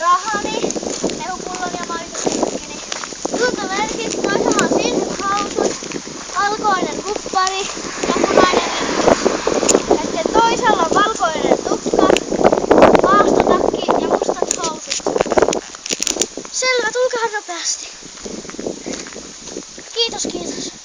rahani, mehupullon ja maitotikkini, tuntomerkit, toisella on siniset housut, valkoinen huppari ja punainen rinnas. Ja sitten toisella on valkoinen tukka, maastotakki ja mustat housut. Selvä, tulkaa nopeasti. Kiitos, kiitos.